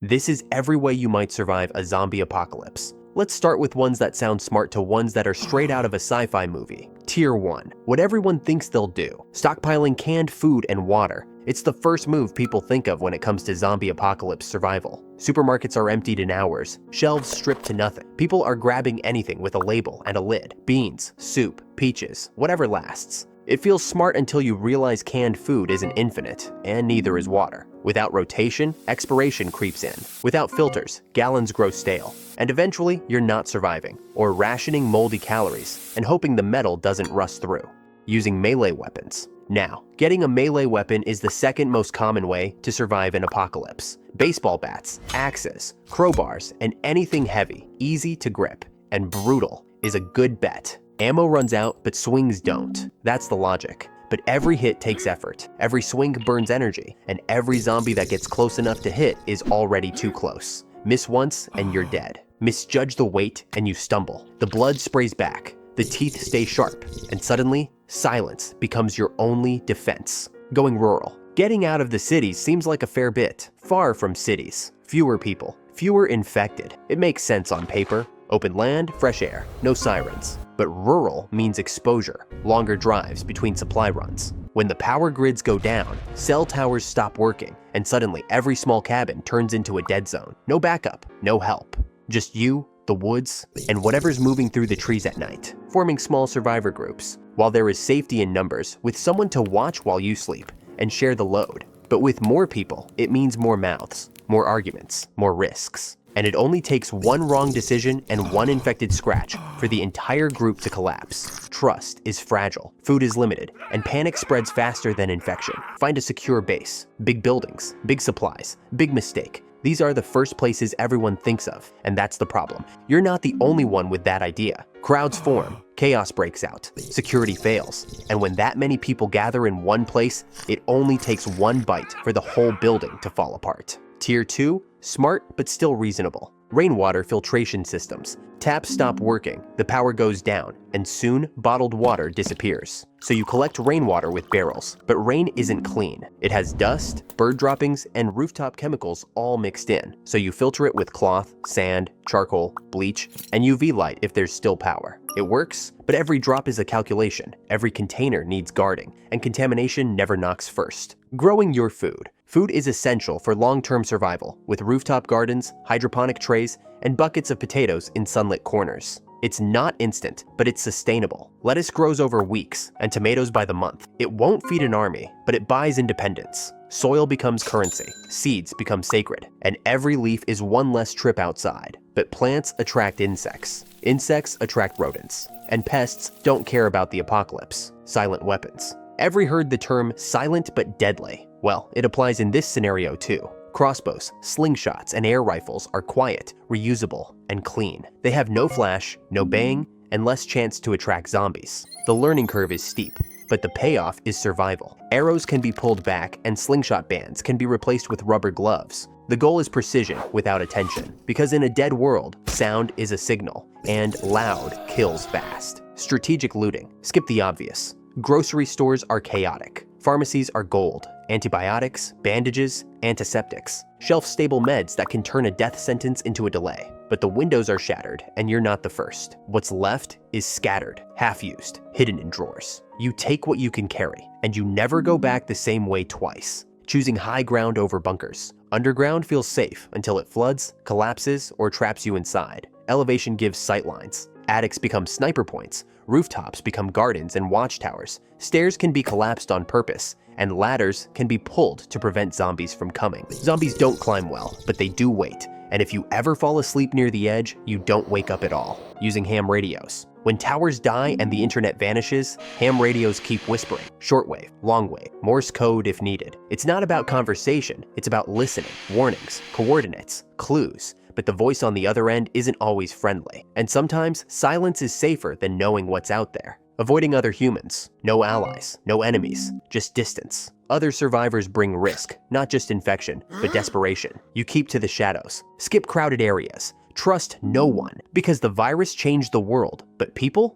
This is every way you might survive a zombie apocalypse. Let's start with ones that sound smart to ones that are straight out of a sci-fi movie. Tier 1. What everyone thinks they'll do. Stockpiling canned food and water. It's the first move people think of when it comes to zombie apocalypse survival. Supermarkets are emptied in hours, shelves stripped to nothing. People are grabbing anything with a label and a lid. Beans, soup, peaches, whatever lasts. It feels smart until you realize canned food isn't infinite, and neither is water. Without rotation, expiration creeps in. Without filters, gallons grow stale. And eventually, you're not surviving, or rationing moldy calories, and hoping the metal doesn't rust through. Using melee weapons. Now, getting a melee weapon is the second most common way to survive an apocalypse. Baseball bats, axes, crowbars, and anything heavy, easy to grip, and brutal is a good bet. Ammo runs out, but swings don't. That's the logic. But every hit takes effort, every swing burns energy, and every zombie that gets close enough to hit is already too close. Miss once and you're dead. Misjudge the weight and you stumble. The blood sprays back, the teeth stay sharp, and suddenly, silence becomes your only defense. Going rural. Getting out of the cities seems like a fair bit. Far from cities. Fewer people. Fewer infected. It makes sense on paper. Open land, fresh air, no sirens. But rural means exposure, longer drives between supply runs. When the power grids go down, cell towers stop working, and suddenly every small cabin turns into a dead zone. No backup, no help. Just you, the woods, and whatever's moving through the trees at night, forming small survivor groups. While there is safety in numbers, with someone to watch while you sleep and share the load. But with more people, it means more mouths, more arguments, more risks. And it only takes one wrong decision and one infected scratch for the entire group to collapse. Trust is fragile, food is limited, and panic spreads faster than infection. Find a secure base. Big buildings, big supplies, big mistake. These are the first places everyone thinks of, and that's the problem. You're not the only one with that idea. Crowds form, chaos breaks out, security fails, and when that many people gather in one place, it only takes one bite for the whole building to fall apart. Tier 2, smart but still reasonable. Rainwater filtration systems. Taps stop working, the power goes down, and soon bottled water disappears. So you collect rainwater with barrels, but rain isn't clean. It has dust, bird droppings, and rooftop chemicals all mixed in. So you filter it with cloth, sand, charcoal, bleach, and UV light if there's still power. It works, but every drop is a calculation. Every container needs guarding, and contamination never knocks first. Growing your food. Food is essential for long-term survival, with rooftop gardens, hydroponic trays, and buckets of potatoes in sunlit corners. It's not instant, but it's sustainable. Lettuce grows over weeks, and tomatoes by the month. It won't feed an army, but it buys independence. Soil becomes currency, seeds become sacred, and every leaf is one less trip outside. But plants attract insects. Insects attract rodents. And pests don't care about the apocalypse. Silent weapons. Ever heard the term silent but deadly? Well, it applies in this scenario too. Crossbows, slingshots, and air rifles are quiet, reusable, and clean. They have no flash, no bang, and less chance to attract zombies. The learning curve is steep, but the payoff is survival. Arrows can be pulled back, and slingshot bands can be replaced with rubber gloves. The goal is precision without attention, because in a dead world, sound is a signal, and loud kills fast. Strategic looting. Skip the obvious. Grocery stores are chaotic. Pharmacies are gold. Antibiotics, bandages, antiseptics. Shelf-stable meds that can turn a death sentence into a delay. But the windows are shattered, and you're not the first. What's left is scattered, half-used, hidden in drawers. You take what you can carry, and you never go back the same way twice. Choosing high ground over bunkers. Underground feels safe until it floods, collapses, or traps you inside. Elevation gives sightlines. Attics become sniper points. Rooftops become gardens and watchtowers. Stairs can be collapsed on purpose, and ladders can be pulled to prevent zombies from coming. Zombies don't climb well, but they do wait. And if you ever fall asleep near the edge, you don't wake up at all. Using ham radios. When towers die and the internet vanishes, ham radios keep whispering. Shortwave, longwave, Morse code if needed. It's not about conversation, it's about listening, warnings, coordinates, clues. But the voice on the other end isn't always friendly. And sometimes, silence is safer than knowing what's out there. Avoiding other humans. No allies, no enemies, just distance. Other survivors bring risk, not just infection, but desperation. You keep to the shadows. Skip crowded areas. Trust no one, because the virus changed the world, but people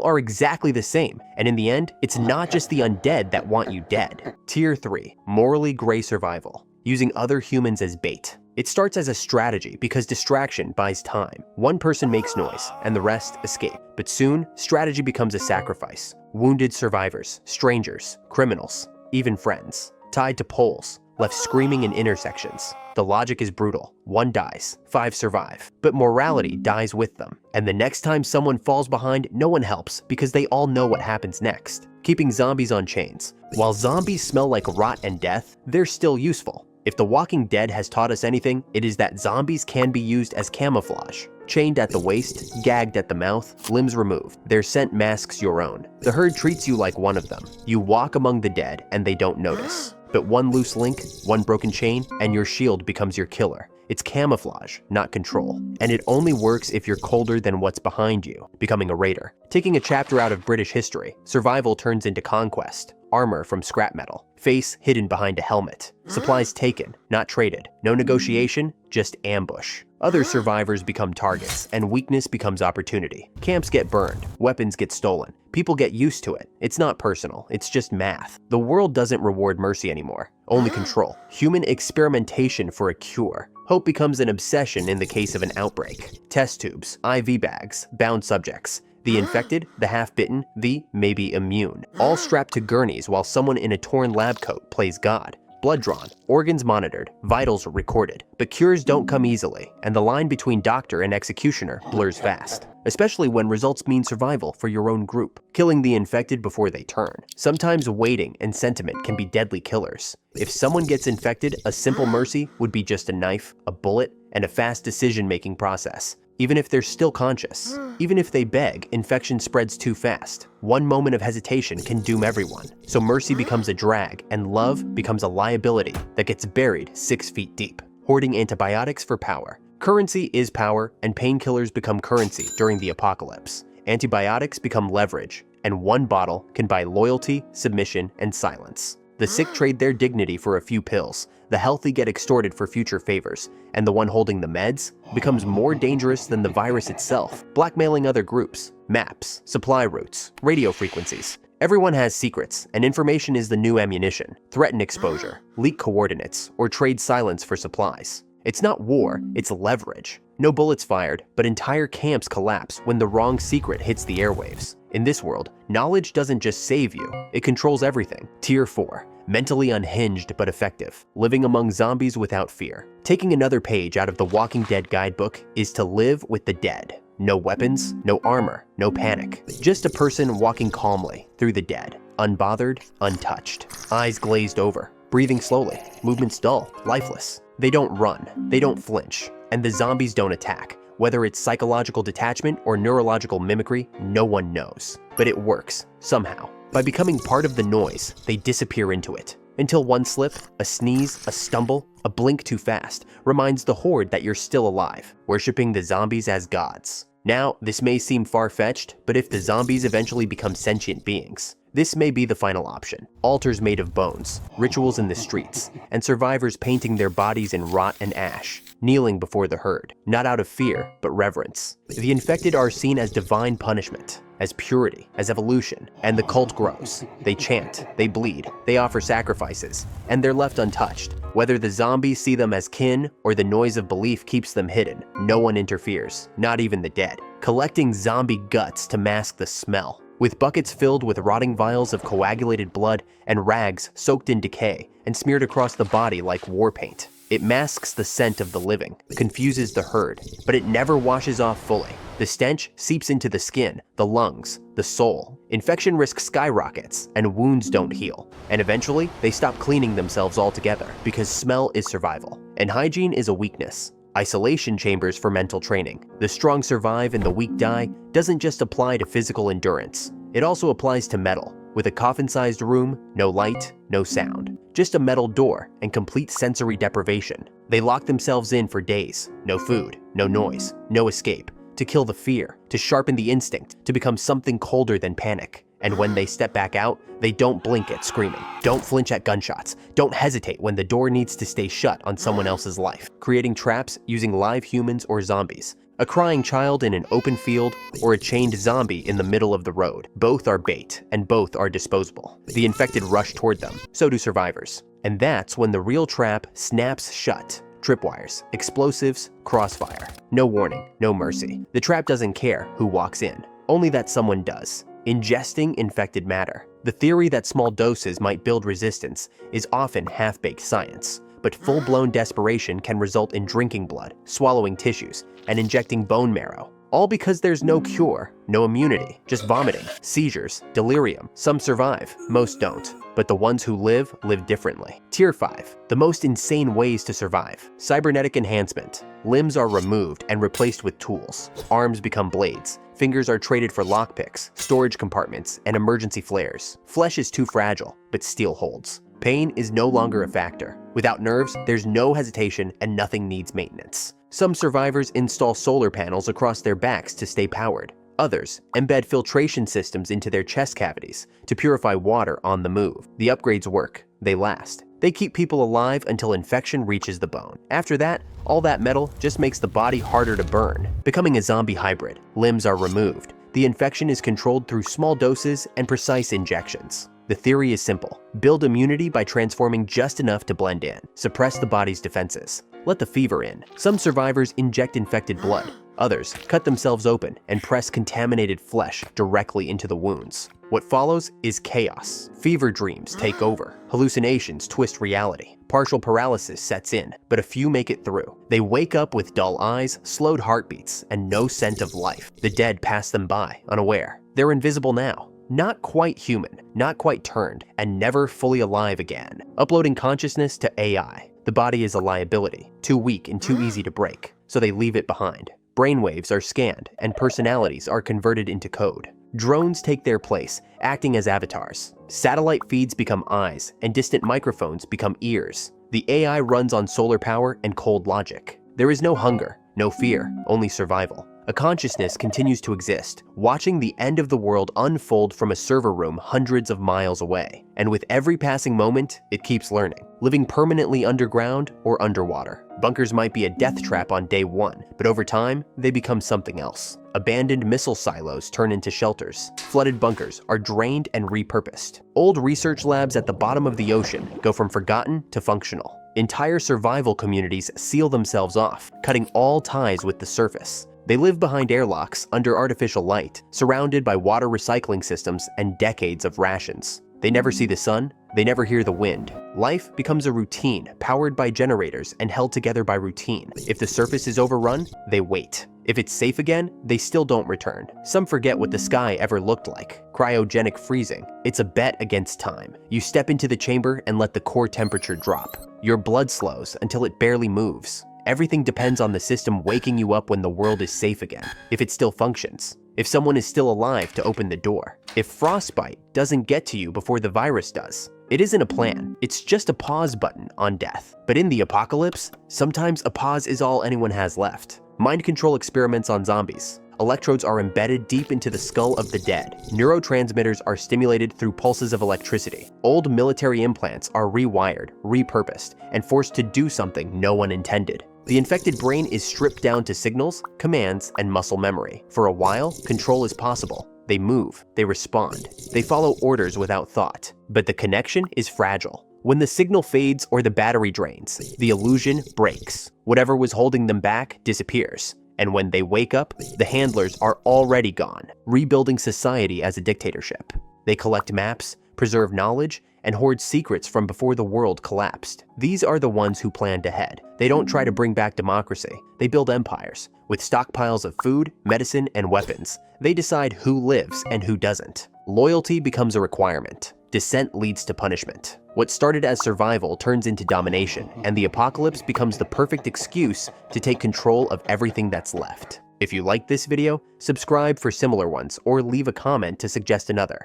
are exactly the same, and in the end, it's not just the undead that want you dead. Tier 3, morally gray survival. Using other humans as bait. It starts as a strategy because distraction buys time. One person makes noise, and the rest escape. But soon, strategy becomes a sacrifice. Wounded survivors, strangers, criminals, even friends, tied to poles, left screaming in intersections. The logic is brutal. One dies, 5 survive. But morality dies with them. And the next time someone falls behind, no one helps because they all know what happens next. Keeping zombies on chains. While zombies smell like rot and death, they're still useful. If The Walking Dead has taught us anything, it is that zombies can be used as camouflage. Chained at the waist, gagged at the mouth, limbs removed, their scent masks your own. The herd treats you like one of them. You walk among the dead and they don't notice. But one loose link, one broken chain, and your shield becomes your killer. It's camouflage, not control. And it only works if you're colder than what's behind you, becoming a raider. Taking a chapter out of British history, survival turns into conquest. Armor from scrap metal, face hidden behind a helmet. Supplies taken, not traded. No negotiation, just ambush. Other survivors become targets, and weakness becomes opportunity. Camps get burned, weapons get stolen. People get used to it. It's not personal, it's just math. The world doesn't reward mercy anymore, only control. Human experimentation for a cure. Hope becomes an obsession in the case of an outbreak. Test tubes, IV bags, bound subjects. The infected, the half-bitten, the maybe immune. All strapped to gurneys while someone in a torn lab coat plays God. Blood drawn, organs monitored, vitals recorded. But cures don't come easily, and the line between doctor and executioner blurs fast. Especially when results mean survival for your own group. Killing the infected before they turn. Sometimes waiting and sentiment can be deadly killers. If someone gets infected, a simple mercy would be just a knife, a bullet, and a fast decision-making process. Even if they're still conscious. Even if they beg, infection spreads too fast. One moment of hesitation can doom everyone. So mercy becomes a drag, and love becomes a liability that gets buried 6 feet deep. Hoarding antibiotics for power. Currency is power, and painkillers become currency during the apocalypse. Antibiotics become leverage, and one bottle can buy loyalty, submission, and silence. The sick trade their dignity for a few pills. The healthy get extorted for future favors, and the one holding the meds becomes more dangerous than the virus itself, blackmailing other groups. Maps, supply routes, radio frequencies. Everyone has secrets, and information is the new ammunition. Threaten exposure, leak coordinates, or trade silence for supplies. It's not war, it's leverage. No bullets fired, but entire camps collapse when the wrong secret hits the airwaves. In this world, knowledge doesn't just save you, it controls everything. Tier 4. Mentally unhinged but effective. Living among zombies without fear. Taking another page out of the Walking Dead guidebook is to live with the dead. No weapons, no armor, no panic. Just a person walking calmly through the dead. Unbothered, untouched. Eyes glazed over. Breathing slowly. Movements dull, lifeless. They don't run. They don't flinch. And the zombies don't attack. Whether it's psychological detachment or neurological mimicry, no one knows. But it works, somehow. By becoming part of the noise, they disappear into it. Until one slip, a sneeze, a stumble, a blink too fast, reminds the horde that you're still alive, worshipping the zombies as gods. Now, this may seem far-fetched, but if the zombies eventually become sentient beings, this may be the final option. Altars made of bones, rituals in the streets, and survivors painting their bodies in rot and ash, kneeling before the herd, not out of fear, but reverence. The infected are seen as divine punishment, as purity, as evolution, and the cult grows. They chant, they bleed, they offer sacrifices, and they're left untouched. Whether the zombies see them as kin or the noise of belief keeps them hidden, no one interferes, not even the dead. Collecting zombie guts to mask the smell. With buckets filled with rotting vials of coagulated blood and rags soaked in decay and smeared across the body like war paint. It masks the scent of the living, confuses the herd, but it never washes off fully. The stench seeps into the skin, the lungs, the soul. Infection risk skyrockets, and wounds don't heal. And eventually, they stop cleaning themselves altogether because smell is survival, and hygiene is a weakness. Isolation chambers for mental training. The strong survive and the weak die doesn't just apply to physical endurance. It also applies to metal. With a coffin-sized room, no light, no sound. Just a metal door and complete sensory deprivation. They lock themselves in for days. No food, no noise, no escape. To kill the fear, to sharpen the instinct, to become something colder than panic. And when they step back out, they don't blink at screaming. Don't flinch at gunshots. Don't hesitate when the door needs to stay shut on someone else's life. Creating traps using live humans or zombies. A crying child in an open field or a chained zombie in the middle of the road. Both are bait and both are disposable. The infected rush toward them, so do survivors. And that's when the real trap snaps shut. Tripwires, explosives, crossfire. No warning, no mercy. The trap doesn't care who walks in, only that someone does. Ingesting infected matter. The theory that small doses might build resistance is often half-baked science, but full-blown desperation can result in drinking blood, swallowing tissues, and injecting bone marrow. All because there's no cure, no immunity, just vomiting, seizures, delirium. Some survive, most don't. But the ones who live differently. Tier 5. The most insane ways to survive. Cybernetic enhancement. Limbs are removed and replaced with tools. Arms become blades. Fingers are traded for lockpicks, storage compartments, and emergency flares. Flesh is too fragile, but steel holds. Pain is no longer a factor. Without nerves, there's no hesitation and nothing needs maintenance. Some survivors install solar panels across their backs to stay powered. Others embed filtration systems into their chest cavities to purify water on the move. The upgrades work. They last. They keep people alive until infection reaches the bone. After that, all that metal just makes the body harder to burn. Becoming a zombie hybrid. Limbs are removed. The infection is controlled through small doses and precise injections. The theory is simple. Build immunity by transforming just enough to blend in. Suppress the body's defenses. Let the fever in. Some survivors inject infected blood. Others cut themselves open and press contaminated flesh directly into the wounds. What follows is chaos. Fever dreams take over. Hallucinations twist reality. Partial paralysis sets in, but a few make it through. They wake up with dull eyes, slowed heartbeats, and no scent of life. The dead pass them by, unaware. They're invisible now. Not quite human, not quite turned, and never fully alive again. Uploading consciousness to AI. The body is a liability, too weak and too easy to break, so they leave it behind. Brainwaves are scanned, and personalities are converted into code. Drones take their place, acting as avatars. Satellite feeds become eyes, and distant microphones become ears. The AI runs on solar power and cold logic. There is no hunger, no fear, only survival. A consciousness continues to exist, watching the end of the world unfold from a server room hundreds of miles away. And with every passing moment, it keeps learning, living permanently underground or underwater. Bunkers might be a death trap on day one, but over time, they become something else. Abandoned missile silos turn into shelters. Flooded bunkers are drained and repurposed. Old research labs at the bottom of the ocean go from forgotten to functional. Entire survival communities seal themselves off, cutting all ties with the surface. They live behind airlocks under artificial light, surrounded by water recycling systems and decades of rations. They never see the sun, they never hear the wind. Life becomes a routine, powered by generators and held together by routine. If the surface is overrun, they wait. If it's safe again, they still don't return. Some forget what the sky ever looked like. Cryogenic freezing. It's a bet against time. You step into the chamber and let the core temperature drop. Your blood slows until it barely moves. Everything depends on the system waking you up when the world is safe again, if it still functions, if someone is still alive to open the door, if frostbite doesn't get to you before the virus does. It isn't a plan, it's just a pause button on death. But in the apocalypse, sometimes a pause is all anyone has left. Mind control experiments on zombies. Electrodes are embedded deep into the skull of the dead. Neurotransmitters are stimulated through pulses of electricity. Old military implants are rewired, repurposed, and forced to do something no one intended. The infected brain is stripped down to signals, commands, and muscle memory. For a while, control is possible. They move, they respond, they follow orders without thought. But the connection is fragile. When the signal fades or the battery drains, the illusion breaks. Whatever was holding them back disappears. And when they wake up, the handlers are already gone, rebuilding society as a dictatorship. They collect maps, preserve knowledge, and hoard secrets from before the world collapsed. These are the ones who planned ahead. They don't try to bring back democracy. They build empires. With stockpiles of food, medicine, and weapons, they decide who lives and who doesn't. Loyalty becomes a requirement. Dissent leads to punishment. What started as survival turns into domination, and the apocalypse becomes the perfect excuse to take control of everything that's left. If you liked this video, subscribe for similar ones or leave a comment to suggest another.